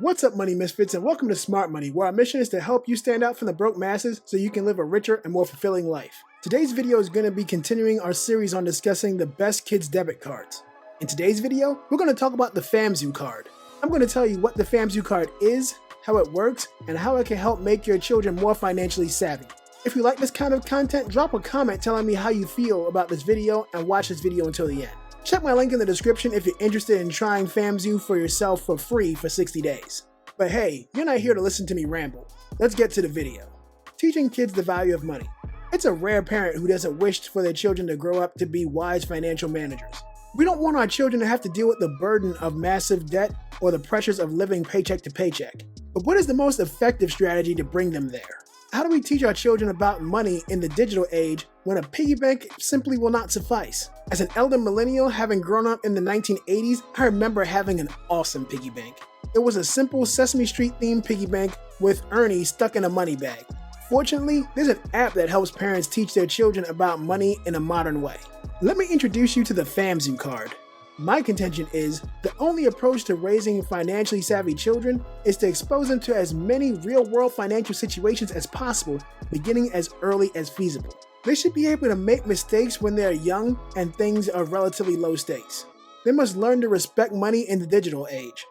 What's up, Money Misfits, and welcome to Smart Money, where our mission is to help you stand out from the broke masses so you can live a richer and more fulfilling life. Today's video is going to be continuing our series on discussing the best kids debit cards. In today's video, we're going to talk about the FamZoo Card. I'm going to tell you what the FamZoo Card is, how it works, and how it can help make your children more financially savvy. If you like this kind of content, drop a comment telling me how you feel about this video and watch this video until the end. Check my link in the description if you're interested in trying FamZoo for yourself for free for 60 days. But hey, you're not here to listen to me ramble. Let's get to the video. Teaching kids the value of money. It's a rare parent who doesn't wish for their children to grow up to be wise financial managers. We don't want our children to have to deal with the burden of massive debt or the pressures of living paycheck to paycheck. But what is the most effective strategy to bring them there? How do we teach our children about money in the digital age when a piggy bank simply will not suffice? As an elder millennial, having grown up in the 1980s, I remember having an awesome piggy bank. It was a simple Sesame Street themed piggy bank with Ernie stuck in a money bag. Fortunately, there's an app that helps parents teach their children about money in a modern way. Let me introduce you to the FamZoo Card. My contention is the only approach to raising financially savvy children is to expose them to as many real-world financial situations as possible, beginning as early as feasible. They should be able to make mistakes when they are young and things are relatively low stakes. They must learn to respect money in the digital age.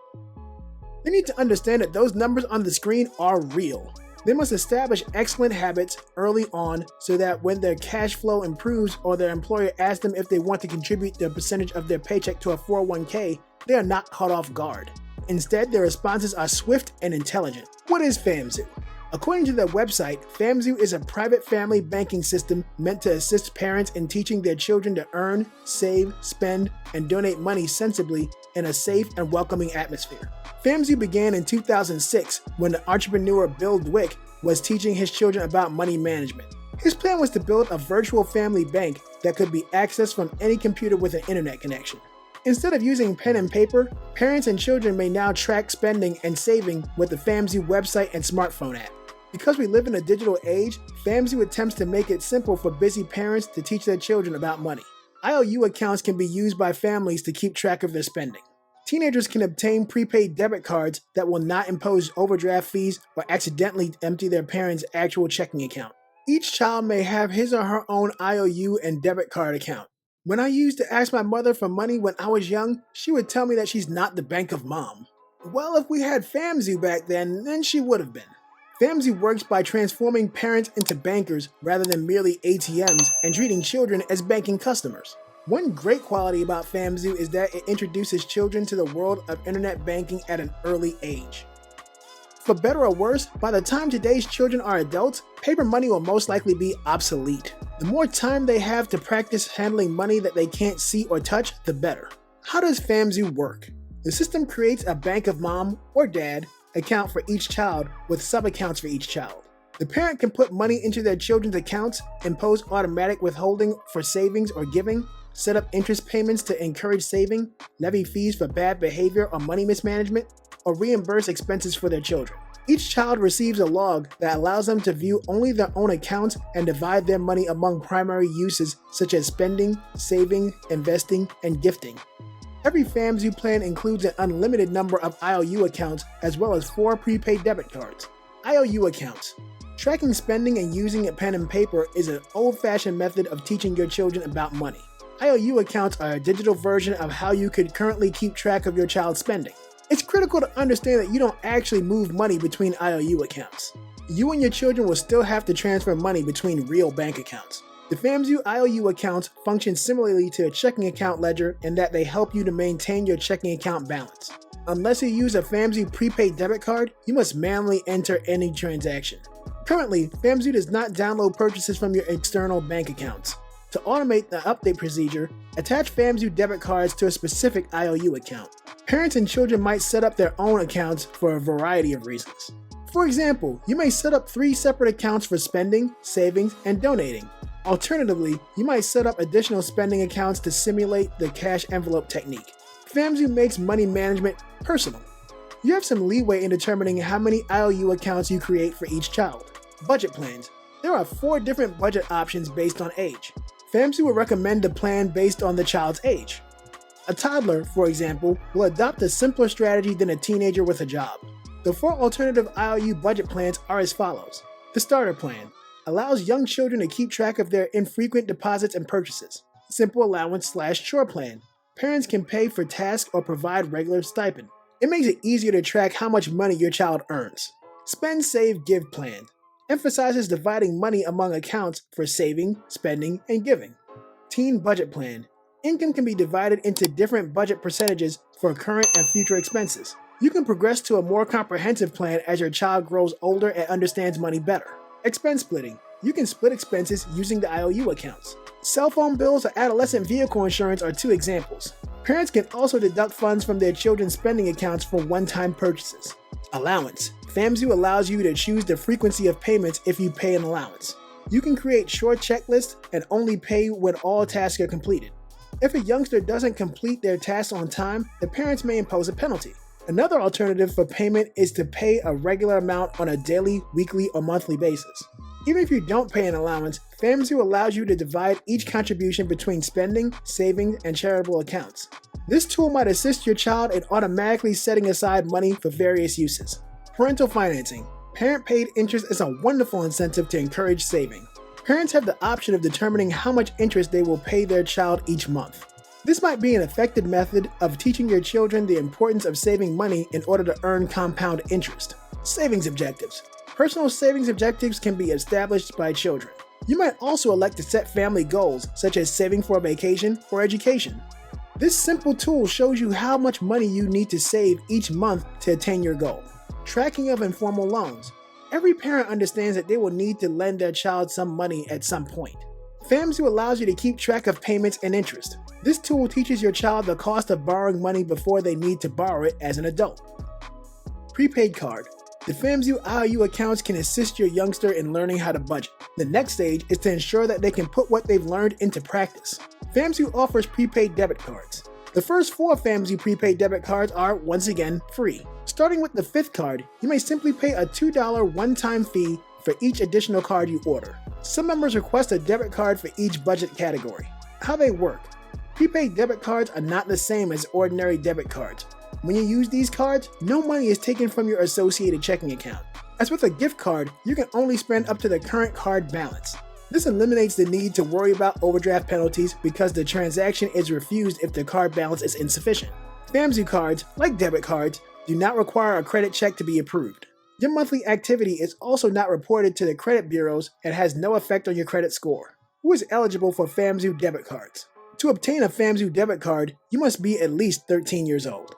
They need to understand that those numbers on the screen are real. They must establish excellent habits early on so that when their cash flow improves or their employer asks them if they want to contribute their percentage of their paycheck to a 401k, they are not caught off guard. Instead, their responses are swift and intelligent. What is FamZoo? According to their website, FamZoo is a private family banking system meant to assist parents in teaching their children to earn, save, spend, and donate money sensibly in a safe and welcoming atmosphere. FamZoo began in 2006 when the entrepreneur Bill Dweck was teaching his children about money management. His plan was to build a virtual family bank that could be accessed from any computer with an internet connection. Instead of using pen and paper, parents and children may now track spending and saving with the FamZoo website and smartphone app. Because we live in a digital age, FamZoo attempts to make it simple for busy parents to teach their children about money. IOU accounts can be used by families to keep track of their spending. Teenagers can obtain prepaid debit cards that will not impose overdraft fees or accidentally empty their parents' actual checking account. Each child may have his or her own IOU and debit card account. When I used to ask my mother for money when I was young, she would tell me that she's not the bank of mom. Well, if we had FamZoo back then she would have been. FamZoo works by transforming parents into bankers rather than merely ATMs and treating children as banking customers. One great quality about FamZoo is that it introduces children to the world of internet banking at an early age. For better or worse, by the time today's children are adults, paper money will most likely be obsolete. The more time they have to practice handling money that they can't see or touch, the better. How does FamZoo work? The system creates a bank of mom or dad account for each child with sub-accounts for each child. The parent can put money into their children's accounts, impose automatic withholding for savings or giving, set up interest payments to encourage saving, levy fees for bad behavior or money mismanagement, or reimburse expenses for their children. Each child receives a log that allows them to view only their own accounts and divide their money among primary uses such as spending, saving, investing, and gifting. Every FamZoo plan includes an unlimited number of IOU accounts as well as 4 prepaid debit cards. IOU accounts. Tracking spending and using a pen and paper is an old-fashioned method of teaching your children about money. IOU accounts are a digital version of how you could currently keep track of your child's spending. It's critical to understand that you don't actually move money between IOU accounts. You and your children will still have to transfer money between real bank accounts. The FamZoo IOU accounts function similarly to a checking account ledger in that they help you to maintain your checking account balance. Unless you use a FamZoo Prepaid Debit Card, you must manually enter any transaction. Currently, FamZoo does not download purchases from your external bank accounts. To automate the update procedure, attach FamZoo debit cards to a specific IOU account. Parents and children might set up their own accounts for a variety of reasons. For example, you may set up 3 separate accounts for spending, savings, and donating. Alternatively, you might set up additional spending accounts to simulate the cash envelope technique. FamZoo makes money management personal. You have some leeway in determining how many IOU accounts you create for each child. Budget plans. There are 4 different budget options based on age. FamZoo will recommend a plan based on the child's age. A toddler, for example, will adopt a simpler strategy than a teenager with a job. The 4 alternative IOU budget plans are as follows. The starter plan allows young children to keep track of their infrequent deposits and purchases. Simple allowance/chore plan. Parents can pay for tasks or provide regular stipend. It makes it easier to track how much money your child earns. Spend, save, give plan emphasizes dividing money among accounts for saving, spending, and giving. Teen budget plan. Income can be divided into different budget percentages for current and future expenses. You can progress to a more comprehensive plan as your child grows older and understands money better. Expense splitting. You can split expenses using the IOU accounts. Cell phone bills or adolescent vehicle insurance are 2 examples. Parents can also deduct funds from their children's spending accounts for one-time purchases. Allowance. FamZoo allows you to choose the frequency of payments if you pay an allowance. You can create short checklists and only pay when all tasks are completed. If a youngster doesn't complete their tasks on time, the parents may impose a penalty. Another alternative for payment is to pay a regular amount on a daily, weekly, or monthly basis. Even if you don't pay an allowance, FamZoo allows you to divide each contribution between spending, saving, and charitable accounts. This tool might assist your child in automatically setting aside money for various uses. Parental Financing. Parent-paid interest is a wonderful incentive to encourage saving. Parents have the option of determining how much interest they will pay their child each month. This might be an effective method of teaching your children the importance of saving money in order to earn compound interest. Savings objectives. Personal savings objectives can be established by children. You might also elect to set family goals, such as saving for a vacation or education. This simple tool shows you how much money you need to save each month to attain your goal. Tracking of informal loans. Every parent understands that they will need to lend their child some money at some point. FamZoo allows you to keep track of payments and interest. This tool teaches your child the cost of borrowing money before they need to borrow it as an adult. Prepaid Card. The FamZoo IOU accounts can assist your youngster in learning how to budget. The next stage is to ensure that they can put what they've learned into practice. FamZoo offers prepaid debit cards. The first 4 FamZoo prepaid debit cards are, once again, free. Starting with the 5th card, you may simply pay a $2 one-time fee for each additional card you order. Some members request a debit card for each budget category. How they work. Prepaid debit cards are not the same as ordinary debit cards. When you use these cards, no money is taken from your associated checking account. As with a gift card, you can only spend up to the current card balance. This eliminates the need to worry about overdraft penalties because the transaction is refused if the card balance is insufficient. FamZoo cards, like debit cards, do not require a credit check to be approved. Your monthly activity is also not reported to the credit bureaus and has no effect on your credit score. Who is eligible for FamZoo debit cards? To obtain a FamZoo debit card, you must be at least 13 years old.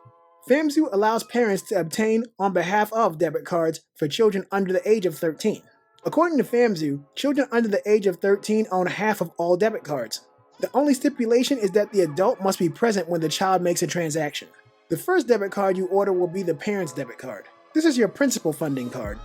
FamZoo allows parents to obtain on behalf of debit cards for children under the age of 13. According to FamZoo, children under the age of 13 own half of all debit cards. The only stipulation is that the adult must be present when the child makes a transaction. The first debit card you order will be the parent's debit card. This is your principal funding card.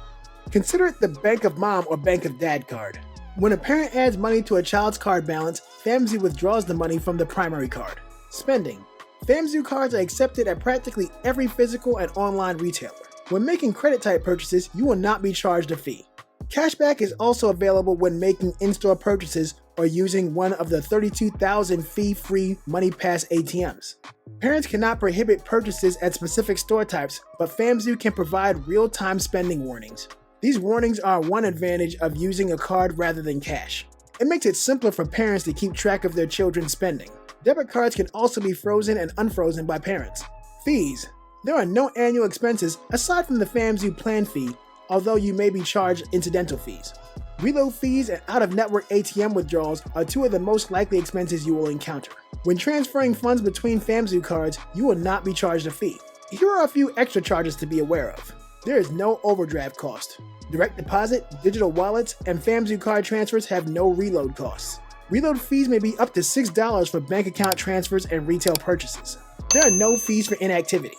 Consider it the Bank of Mom or Bank of Dad card. When a parent adds money to a child's card balance, FamZoo withdraws the money from the primary card. Spending. FamZoo cards are accepted at practically every physical and online retailer. When making credit-type purchases, you will not be charged a fee. Cashback is also available when making in-store purchases or using one of the 32,000 fee-free MoneyPass ATMs. Parents cannot prohibit purchases at specific store types, but FamZoo can provide real-time spending warnings. These warnings are one advantage of using a card rather than cash. It makes it simpler for parents to keep track of their children's spending. Debit cards can also be frozen and unfrozen by parents. Fees. There are no annual expenses aside from the FamZoo plan fee, although you may be charged incidental fees. Reload fees and out-of-network ATM withdrawals are 2 of the most likely expenses you will encounter. When transferring funds between FamZoo cards, you will not be charged a fee. Here are a few extra charges to be aware of. There is no overdraft cost. Direct deposit, digital wallets, and FamZoo card transfers have no reload costs. Reload fees may be up to $6 for bank account transfers and retail purchases. There are no fees for inactivity.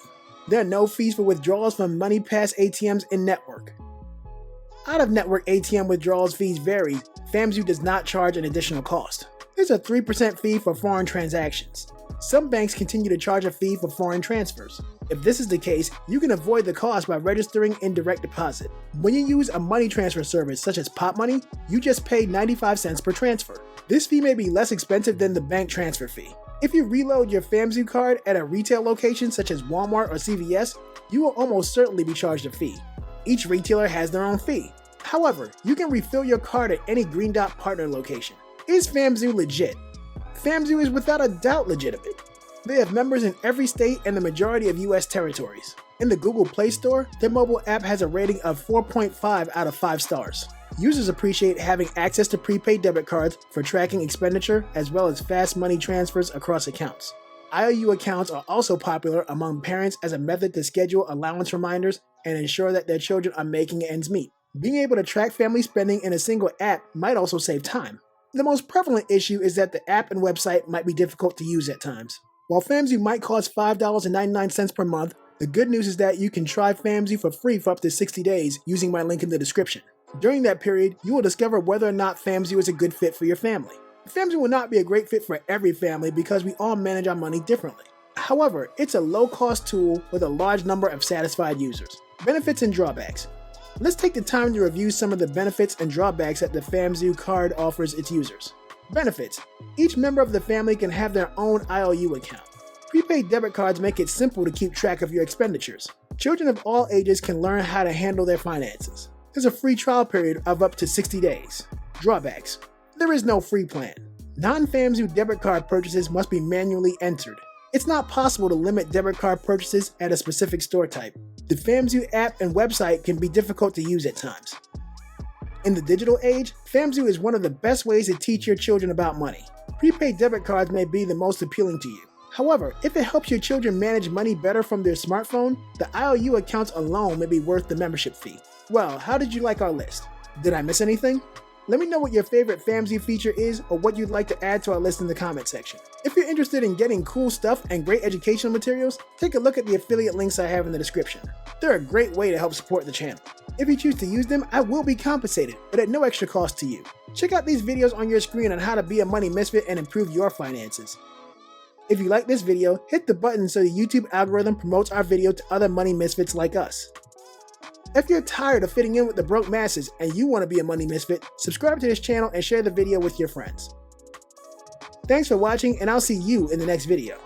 There are no fees for withdrawals from MoneyPass ATMs in-network. Out-of-network ATM withdrawals fees vary. FamZoo does not charge an additional cost. There's a 3% fee for foreign transactions. Some banks continue to charge a fee for foreign transfers. If this is the case, you can avoid the cost by registering in direct deposit. When you use a money transfer service such as PopMoney, you just pay 95 cents per transfer. This fee may be less expensive than the bank transfer fee. If you reload your FamZoo card at a retail location such as Walmart or CVS, you will almost certainly be charged a fee. Each retailer has their own fee. However, you can refill your card at any Green Dot partner location. Is FamZoo legit? FamZoo is without a doubt legitimate. They have members in every state and the majority of US territories. In the Google Play Store, their mobile app has a rating of 4.5 out of 5 stars. Users appreciate having access to prepaid debit cards for tracking expenditure as well as fast money transfers across accounts. IOU accounts are also popular among parents as a method to schedule allowance reminders and ensure that their children are making ends meet. Being able to track family spending in a single app might also save time. The most prevalent issue is that the app and website might be difficult to use at times. While FamZoo might cost $5.99 per month, the good news is that you can try FamZoo for free for up to 60 days using my link in the description. During that period, you will discover whether or not FamZoo is a good fit for your family. FamZoo will not be a great fit for every family because we all manage our money differently. However, it's a low-cost tool with a large number of satisfied users. Benefits and drawbacks. Let's take the time to review some of the benefits and drawbacks that the FamZoo card offers its users. Benefits. Each member of the family can have their own IOU account. Prepaid debit cards make it simple to keep track of your expenditures. Children of all ages can learn how to handle their finances. There's a free trial period of up to 60 days. Drawbacks. There is no free plan. Non-FamZoo debit card purchases must be manually entered. It's not possible to limit debit card purchases at a specific store type. The FamZoo app and website can be difficult to use at times. In the digital age, FamZoo is one of the best ways to teach your children about money. Prepaid debit cards may be the most appealing to you. However, if it helps your children manage money better from their smartphone, the IOU accounts alone may be worth the membership fee. Well, how did you like our list? Did I miss anything? Let me know what your favorite FamZoo feature is or what you'd like to add to our list in the comment section. If you're interested in getting cool stuff and great educational materials, take a look at the affiliate links I have in the description. They're a great way to help support the channel. If you choose to use them, I will be compensated, but at no extra cost to you. Check out these videos on your screen on how to be a money misfit and improve your finances. If you like this video, hit the button so the YouTube algorithm promotes our video to other money misfits like us. If you're tired of fitting in with the broke masses and you want to be a money misfit, subscribe to this channel and share the video with your friends. Thanks for watching, and I'll see you in the next video.